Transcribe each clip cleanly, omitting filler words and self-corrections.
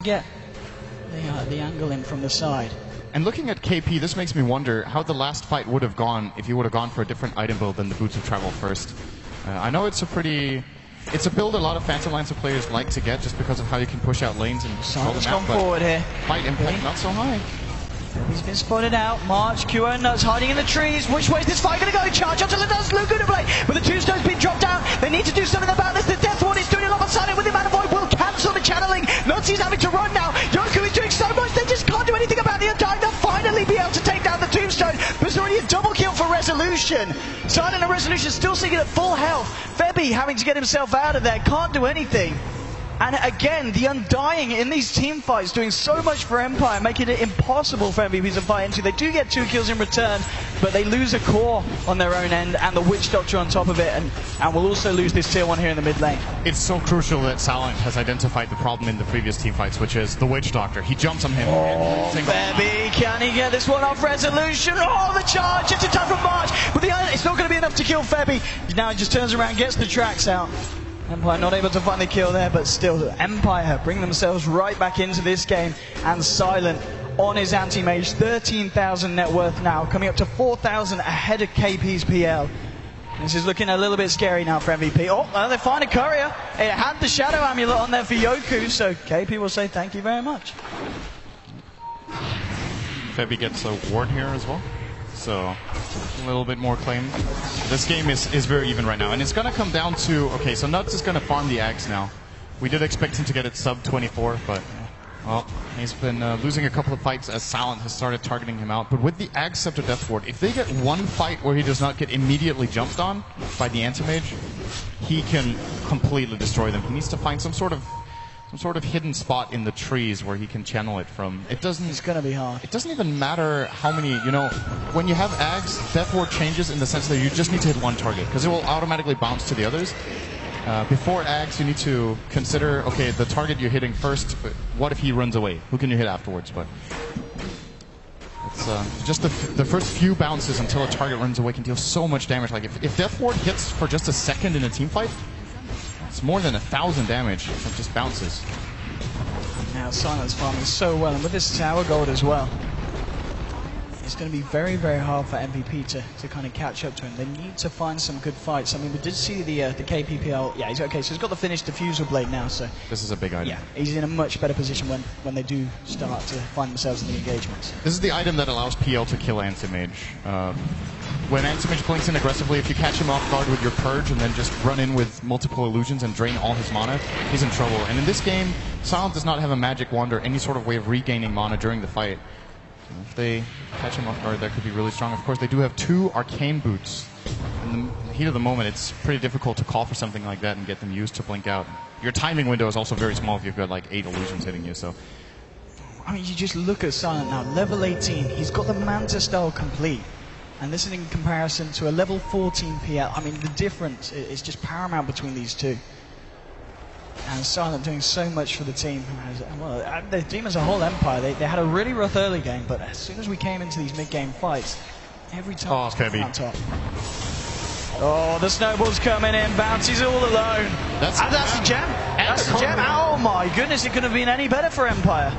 get the angle in from the side. And looking at KP, this makes me wonder how the last fight would have gone if he would have gone for a different item build than the Boots of Travel first. I know it's a build a lot of Phantom Lancer players like to get just because of how you can push out lanes and control them out, forward here. Fight impact not so high. He's been spotted out. March, QO Nuts hiding in the trees. Which way is this fight going to go? Charge up to the Nuts. Laguna Blade. But the tombstone's been dropped down. They need to do something about this. The Death Ward is doing a lot of silent with the Mana Void. Will cancel the channeling. Nuts is having to run now. Yoku is doing so much. They just can't do anything about the Undying. They'll finally be able to take down the tombstone. But it's already a double kill for Resolution. Silent and Resolution still sitting at full health. Febby having to get himself out of there. Can't do anything. And again, the Undying in these team fights doing so much for Empire, making it impossible for MVPs to fight into. They do get 2 kills in return, but they lose a core on their own end and the Witch Doctor on top of it, and will also lose this tier 1 here in the mid lane. It's so crucial that Silent has identified the problem in the previous team fights, which is the Witch Doctor. He jumps on him. Febby, can he get this one off? Resolution? Oh, the charge! Just in time from March, but it's not going to be enough to kill Febby. Now he just turns around, gets the tracks out. Empire not able to find the kill there, but still, Empire bring themselves right back into this game, and Silent on his anti-mage, 13,000 net worth now, coming up to 4,000 ahead of KP's PL. This is looking a little bit scary now for MVP. Oh, they find a courier. It had the Shadow Amulet on there for Yoku, so KP will say thank you very much. Febby gets a ward here as well, so a little bit more claim. This game is very even right now, and it's going to come down to, okay, so Nuts is going to farm the Ags now. We did expect him to get it sub 24, but well, he's been losing a couple of fights as Silent has started targeting him out. But with the Ag Scepter Death Ward, if they get one fight where he does not get immediately jumped on by the Anti-Mage, he can completely destroy them. He needs to find some sort of hidden spot in the trees where he can channel it from. It's gonna be hard. It doesn't even matter how many, when you have Ags, Death Ward changes in the sense that you just need to hit one target, because it will automatically bounce to the others. Before Ags, you need to consider, okay, the target you're hitting first, but what if he runs away? Who can you hit afterwards? But it's just the first few bounces until a target runs away can deal so much damage. Like if Death Ward hits for just a second in a team fight, it's more than 1,000 damage from just bounces. Now Silent's farming so well, and with this tower gold as well, it's going to be very, very hard for MVP to kind of catch up to him. They need to find some good fights. I mean, we did see the KPPL. Yeah, he's okay. So he's got the finished diffusal blade now. So this is a big item. Yeah, he's in a much better position when they do start to find themselves in the engagements. This is the item that allows PL to kill Anti-Mage. When Anti-Mage blinks in aggressively, if you catch him off guard with your Purge and then just run in with multiple illusions and drain all his mana, he's in trouble. And in this game, Silent does not have a magic wand or any sort of way of regaining mana during the fight. If they catch him off guard, that could be really strong. Of course, they do have 2 Arcane Boots. In the heat of the moment, it's pretty difficult to call for something like that and get them used to blink out. Your timing window is also very small if you've got like 8 illusions hitting you, so... I mean, you just look at Silent now, level 18, he's got the Manta style complete. And this is in comparison to a level 14 PL. I mean, the difference is just paramount between these two. And Silent doing so much for the team. Well, the team as a whole, Empire, they had a really rough early game, but as soon as we came into these mid-game fights, every time on top. Oh, the snowball's coming in, Bounty's all alone. That's the gem. That's the gem. Oh my goodness, it couldn't have been any better for Empire.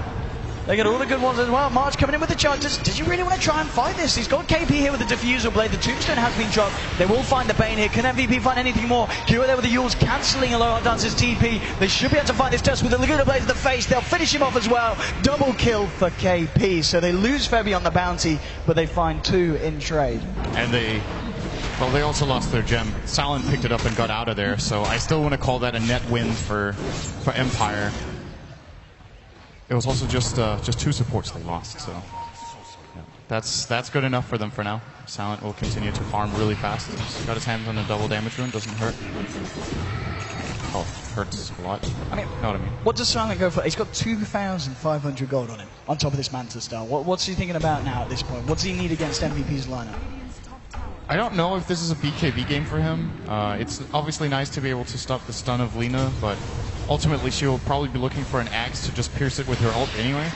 They get all the good ones as well. March coming in with the charges. Did you really want to try and fight this? He's got KP here with the Diffusal Blade. The Tombstone has been dropped. They will find the Bane here. Can MVP find anything more? Q there with the Yules cancelling Aloha Dance's TP. They should be able to find this Tusk with the Laguna Blade to the face. They'll finish him off as well. Double kill for KP. So they lose Febby on the bounty, but they find 2 in trade. And they also lost their gem. Silent picked it up and got out of there. So I still want to call that a net win for Empire. It was also just 2 supports they lost, so yeah, that's good enough for them for now. Silent will continue to farm really fast. He's got his hands on a double damage rune, doesn't hurt. Oh, hurts a lot. I mean, know what I mean. What does Silent go for? He's got 2,500 gold on him, on top of this Manta style. What's he thinking about now at this point? What does he need against MVP's lineup? I don't know if this is a BKB game for him. It's obviously nice to be able to stop the stun of Lina, but ultimately she will probably be looking for an axe to just pierce it with her ult anyway.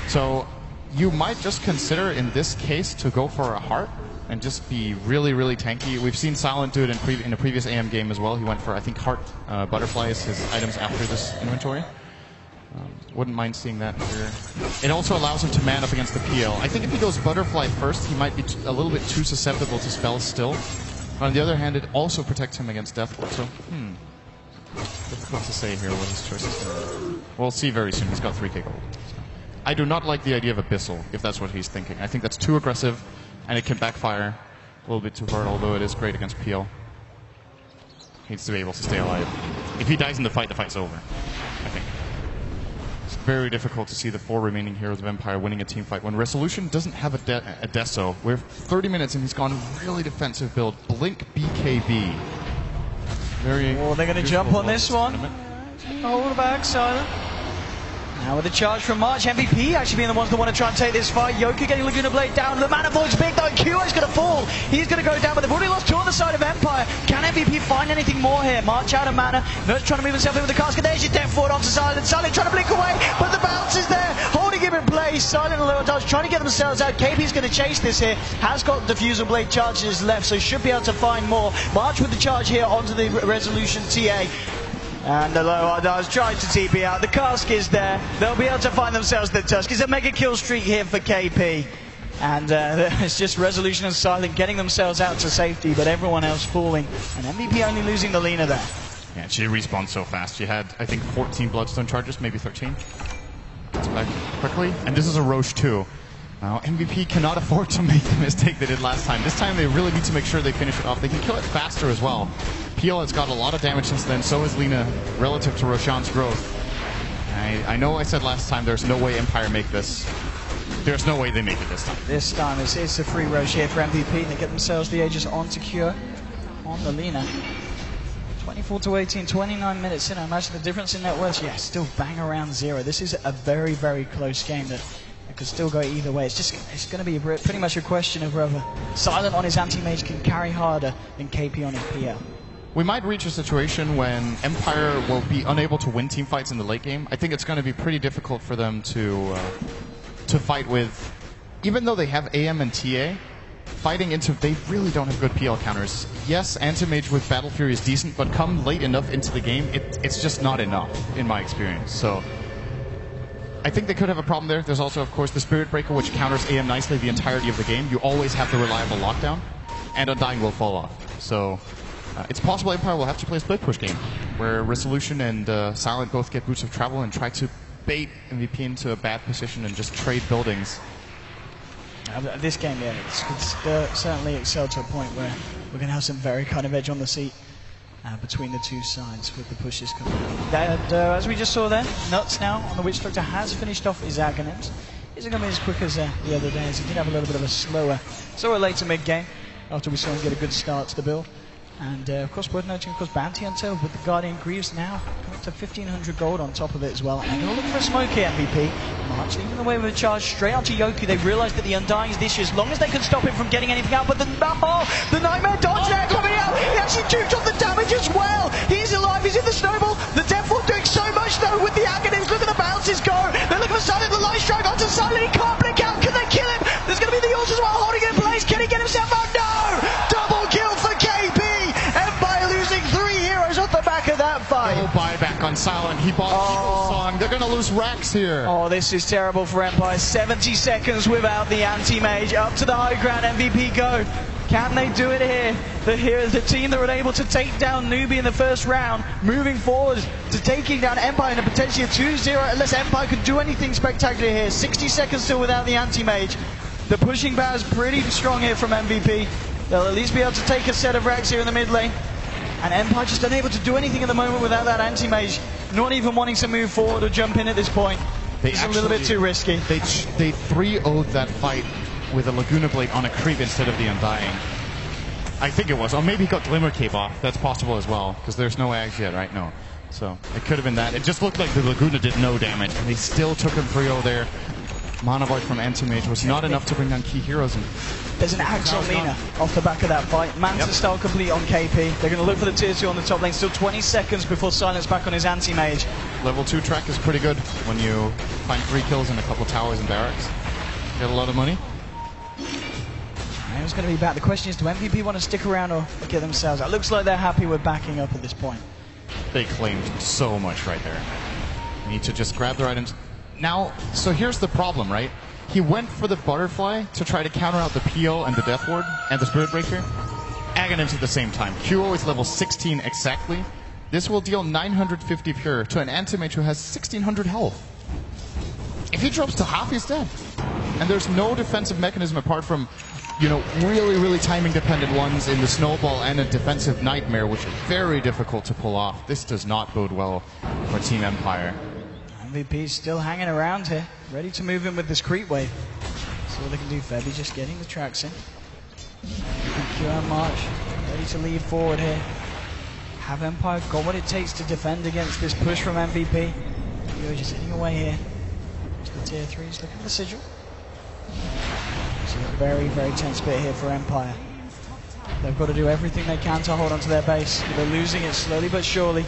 So you might just consider in this case to go for a heart and just be really, really tanky. We've seen Silent do it in a previous AM game as well. He went for, I think, heart butterflies, his items after this inventory. Wouldn't mind seeing that here. It also allows him to man up against the PL. I think if he goes Butterfly first, he might be a little bit too susceptible to spells still. But on the other hand, it also protects him against Death Ward, so, difficult to say here what his choice is going to be. We'll see very soon. He's got 3k gold. So. I do not like the idea of Abyssal, if that's what he's thinking. I think that's too aggressive, and it can backfire a little bit too hard, although it is great against PL. He needs to be able to stay alive. If he dies in the fight's over, I think. It's very difficult to see the 4 remaining heroes of Empire winning a team fight when Resolution doesn't have a Deso. We're 30 minutes and he's gone really defensive build. Blink BKB. Very. Oh, they're going to jump on this one. Hold back, Silent. Now with a charge from March, MVP actually being the ones that want to try and take this fight. Yoka getting Laguna Blade down. The Mana Void's big though. QI's going to fall. He's going to go down, but they've already lost 2 on the side of Empire. Can MVP find anything more here? March out of mana. Nurse trying to move himself in with the casket. There's your Death Ward onto Silent. Silent trying to blink away, but the bounce is there. Holding him in place. Silent and Lower Dodge trying to get themselves out. KP's going to chase this here. Has got Diffusal Blade charges left, so should be able to find more. March with the charge here onto the Resolution TA. And the Lower Dodge trying to TP out. The cask is there. They'll be able to find themselves the Tusk. It's a mega kill streak here for KP. And it's just Resolution and Silent getting themselves out to safety, but everyone else falling. And MVP only losing the Lina there. Yeah, she respawned so fast. She had, I think, 14 Bloodstone charges, maybe 13. Gets back quickly. And this is a Roche too. Now, MVP cannot afford to make the mistake they did last time. This time they really need to make sure they finish it off. They can kill it faster as well. PL has got a lot of damage since then, so is Lina relative to Roshan's growth. I know I said last time there's no way Empire make this. There's no way they make it this time. This time it's a free Roche here for MVP. They get themselves the Aegis onto Cure on the Lina. 24 to 18, 29 minutes in. I imagine the difference in net worth, yeah, still bang around 0. This is a very, very close game that could still go either way. It's going to be pretty much a question of whether Silent on his anti-mage can carry harder than KP on his PL. We might reach a situation when Empire will be unable to win team fights in the late game. I think it's going to be pretty difficult for them to fight with, even though they have AM and TA, fighting into, they really don't have good PL counters. Yes, anti-mage with Battle Fury is decent, but come late enough into the game, it's just not enough, in my experience. So I think they could have a problem there. There's also, of course, the Spirit Breaker, which counters AM nicely the entirety of the game. You always have the reliable lockdown, and Undying will fall off. So it's possible Empire will have to play a split push game, where Resolution and Silent both get Boots of Travel and try to bait MVP into a bad position and just trade buildings. This game, yeah, it's certainly excelled to a point where we're going to have some very kind of edge on the seat between the two sides with the pushes coming in. And as we just saw then, Nuts now on the Witch Doctor has finished off his Aghanims. Isn't going to be as quick as the other day, as he did have a little bit of a slower later mid-game after we saw him get a good start to the build. And of course, worth noting, of course, Bounty Hunter with the Guardian Greaves now coming to 1,500 gold on top of it as well. And they're looking for a smoke here, MVP. March leaving the way with a charge straight onto Yoku. They realise that the Undying is the issue as long as they can stop him from getting anything out. But the Nightmare Dodge there coming out. He actually duped off the damage as well. He's alive, he's in the snowball. The Death Ward doing so much though with the Aghanims. Look at the bounces go. They're looking for Silent, the Light Strike onto Silent. He can't blink out. Can they kill him? There's going to be the Ult as well, holding it in place. Can he get himself out? No! Double kill for KP. Empire losing 3 heroes off the back of that fight. No buyback on Silent. He bought Eagle's Song. They're going to lose Rax here. Oh, this is terrible for Empire. 70 seconds without the anti-mage. Up to the high ground. MVP go. Can they do it here? The team that were able to take down Newbie in the first round, moving forward to taking down Empire in a potentially a 2-0, unless Empire could do anything spectacular here. 60 seconds still without the anti-mage. The pushing power is pretty strong here from MVP. They'll at least be able to take a set of racks here in the mid lane. And Empire just unable to do anything at the moment without that anti-mage. Not even wanting to move forward or jump in at this point. It's a little bit too risky. They 3-0'd that fight with a Laguna Blade on a creep instead of the Undying. I think it was. Or maybe he got Glimmer Cape off. That's possible as well, because there's no Ags yet, right? No. So it could have been that. It just looked like the Laguna did no damage, and they still took him 3-0 there. Mana Void from Anti-Mage was not enough to bring down key heroes. And there's an axe on Lina off the back of that fight. Manta style complete on KP. They're going to look for the tier 2 on the top lane. Still 20 seconds before Silence back on his Anti-Mage. Level 2 track is pretty good when you find 3 kills and a couple towers and barracks. Get a lot of money. And it's going to be back. The question is, do MVP want to stick around or get themselves out? Looks like they're happy with backing up at this point. They claimed so much right there. You need to just grab the items. Now, so here's the problem, right? He went for the butterfly to try to counter out the PO and the Death Ward and the Spirit Breaker. Aghanim's at the same time. QO is level 16 exactly. This will deal 950 pure to an anti-mage who has 1600 health. If he drops to half, he's dead. And there's no defensive mechanism apart from, you know, really, really timing dependent ones in the Snowball and a defensive Nightmare, which is very difficult to pull off. This does not bode well for Team Empire. MVP still hanging around here, ready to move in with this creep wave. See what they can do. Febby just getting the tracks in. QM March ready to lead forward here. Have Empire got what it takes to defend against this push from MVP? You're just hitting away here. The tier 3s looking at the sigil. It's a very, very tense bit here for Empire. They've got to do everything they can to hold onto their base. They're losing it slowly but surely.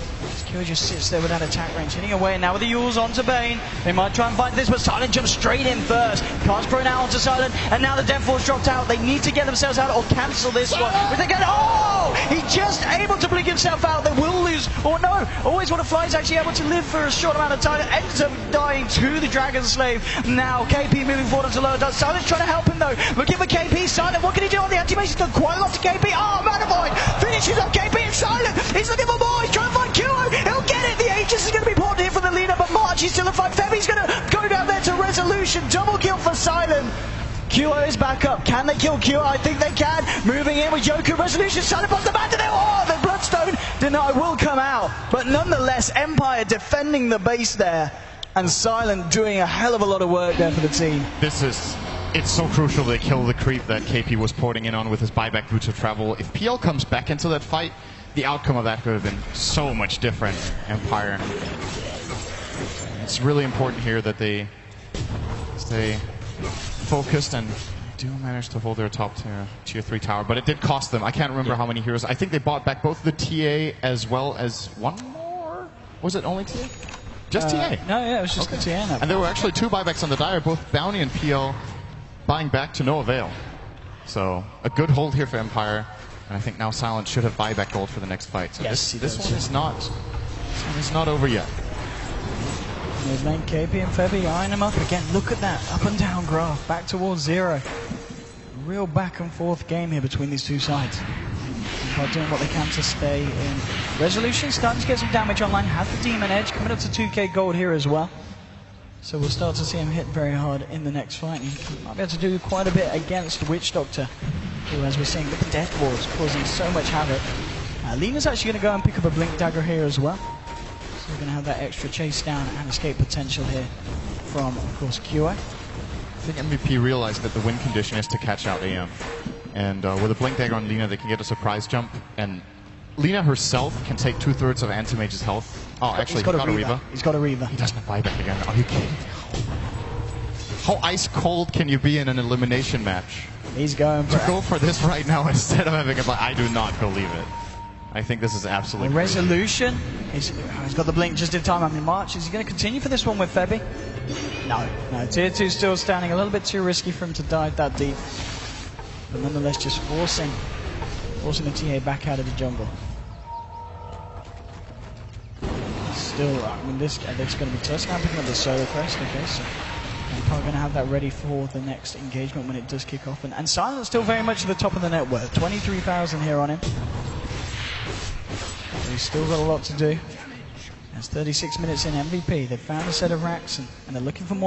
Kyo just sits there without attack range, hitting away. Now with the Yules onto Bane. They might try and fight this, but Silent jumps straight in first. Cast Pro now onto Silent, and now the Death Force dropped out. They need to get themselves out or cancel this one. But they get, oh! He's just able to blink himself out. They will lose. Or no, always want to fly. He's actually able to live for a short amount of time. Ends up dying to the Dragon Slave. Now KP moving forward onto lower dust. Silent's trying to help him though. Looking for KP. Silent, what can he do on the anti-mage? He's done quite a lot to KP. Oh, Manifold finishes up KP and Silent. He's looking for more. He's trying to find QO. He'll get it. The Aegis is going to be ported here for the leader, but March is still a fight. Febby's going to go down there to Resolution. Double kill for Silent. QO is back up. Can they kill QO? I think they can. Moving in with Yoku. Resolution. Silent pops the back to them. Oh, the Bloodstone deny will come out. But nonetheless, Empire defending the base there. And Silent doing a hell of a lot of work there for the team. It's so crucial they kill the creep that KP was porting in on with his buyback boots of travel. If PL comes back into that fight, the outcome of that could have been so much different, Empire. It's really important here that they stay focused and do manage to hold their top tier 3 tower, but it did cost them. I can't remember how many heroes. I think they bought back both the TA as well as one more? Was it only TA? Just TA? No, yeah, it was just the TA now. And there were actually 2 buybacks on the Dire, both Bounty and PL buying back to no avail. So a good hold here for Empire, and I think now Silent should have buyback gold for the next fight. So yes, this one is not over yet. Mid lane KP and Febby eyeing him up again. Look at that up and down graph, back towards 0. Real back and forth game here between these two sides. Empire doing what they can to stay in. Resolution starting to get some damage online. Has the Demon Edge coming up to 2k gold here as well. So we'll start to see him hit very hard in the next fight. He might be able to do quite a bit against Witch Doctor, who, as we're seeing, with the Death Wars causing so much havoc. Lena's actually going to go and pick up a Blink Dagger here as well. So we're going to have that extra chase down and escape potential here from, of course, QA. I think MVP realized that the win condition is to catch out AM. And with a Blink Dagger on Lena, they can get a surprise jump. And Lena herself can take 2/3 of Anti-Mage's health. Oh, actually, he's got a Reaver. He's got a Reaver. He doesn't buy back again. Are you kidding? How ice cold can you be in an elimination match? He's going for to go for this right now instead of having a buy. I do not believe it. I think this is absolutely Resolution. He's got the blink just in time. I mean, March, is he going to continue for this one with Febby? No. Tier 2 still standing. A little bit too risky for him to dive that deep. But nonetheless, just forcing the TA back out of the jungle. Still, I mean, this going to be tough. Now picking up the solo crest. Okay, so I'm probably going to have that ready for the next engagement when it does kick off. And Silent's still very much at the top of the net worth. 23,000 here on him. So he's still got a lot to do. That's 36 minutes in MVP. They've found a set of racks and they're looking for more now.